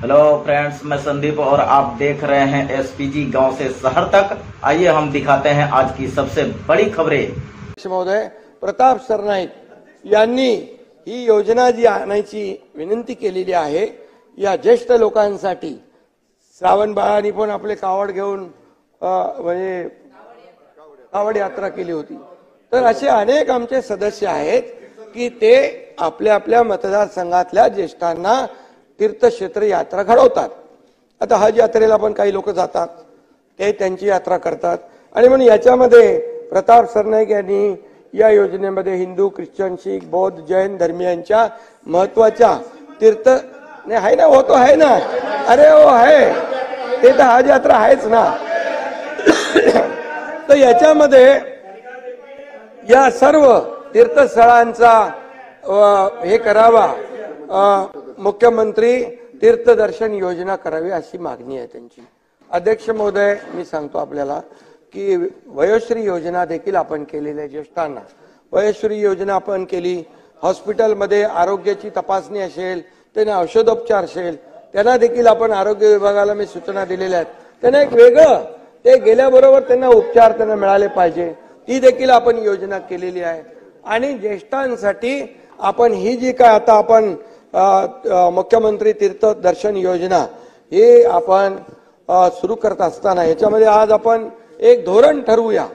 Hello friends, मैं संदीप और आप देख रहे हैं एसपीजी गांव से शहर तक। आइए हम दिखाते हैं आज की सबसे बड़ी खबरें। महोदय प्रताप सरनाईक यांनी ही योजना जी आणायची विनंती केलेली आहे, या ज्येष्ठ लोकांसाठी श्रावण बाळांनी पण आपले कावड घेऊन म्हणजे कावड यात्रा केली होती। तर असे अनेक आमचे सदस्य आहेत की ते आपल्या आपल्या मतदारसंघातल्या ज्येष्ठांना तीर्थक्षेत्र यात्रा घडवतात। आता हज यात्रेला पण काही लोक जातात, ते त्यांची यात्रा करतात आणि म्हणून याच्यामध्ये प्रताप सरनाईक यांनी या योजनेमध्ये हिंदू, ख्रिश्चन, शीख, बौद्ध, जैन धर्मियांच्या महत्वाच्या तीर्थ नाही आहे ना, हो तो आहे ना, अरे हो आहे ते तर हज यात्रा आहेच ना। तर याच्यामध्ये या सर्व तीर्थस्थळांचा हे करावा, मुख्यमंत्री तीर्थदर्शन योजना करावी अशी मागणी आहे त्यांची। अध्यक्ष महोदय, मी सांगतो आपल्याला की वयोश्री योजना देखील आपण केलेली आहे। ज्येष्ठांना वयोश्री योजना आपण केली। हॉस्पिटलमध्ये आरोग्याची तपासणी असेल, त्यांना औषधोपचार असेल, त्यांना देखील आपण आरोग्य विभागाला मी सूचना दिलेल्या आहेत। त्यांना एक वेगळं ते गेल्याबरोबर त्यांना उपचार त्यांना मिळाले पाहिजे, ती देखील आपण योजना केलेली आहे। आणि ज्येष्ठांसाठी आपण ही जी काय आता आपण मुख्यमंत्री तीर्थ दर्शन योजना हे आपण सुरू करत असताना याच्यामध्ये आज आपण एक धोरण ठरवूया,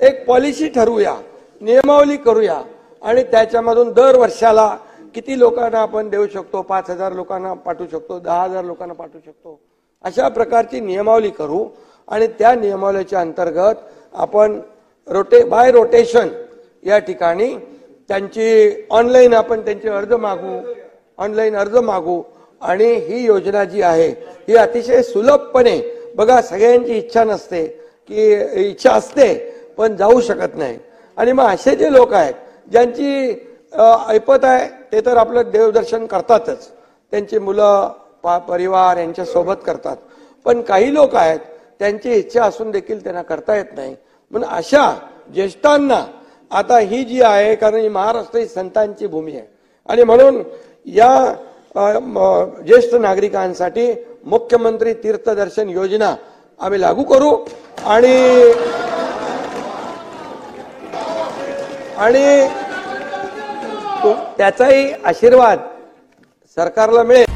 एक पॉलिसी ठरवूया, नियमावली करूया आणि त्याच्यामधून दर वर्षाला किती लोकांना आपण देऊ शकतो, 5,000 लोकांना पाठवू शकतो, 10,000 लोकांना पाठवू शकतो, अशा प्रकारची नियमावली करू। आणि त्या नियमावलीच्या अंतर्गत आपण बाय रोटेशन या ठिकाणी त्यांची ऑनलाईन आपण त्यांचे अर्ज मागू, ऑनलाईन अर्ज मागू आणि ही योजना जी आहे ही अतिशय सुलभपणे, बघा सगळ्यांची इच्छा नसते की इच्छा असते पण जाऊ शकत नाही, आणि मग असे जे लोक आहेत ज्यांची ऐपत आहे ते तर आपलं देवदर्शन करतातच, त्यांची मुलं परिवार यांच्या सोबत करतात, पण काही लोक आहेत त्यांची इच्छा असून देखील त्यांना करता येत नाही। म्हणून अशा ज्येष्ठांना आता ही जी आहे, कारण ही महाराष्ट्र ही संतांची भूमी आहे आणि म्हणून या ज्येष्ठ नागरिकांसाठी मुख्यमंत्री तीर्थदर्शन योजना आम्ही लागू करू आणि त्याचाही आशीर्वाद सरकारला मिळेल।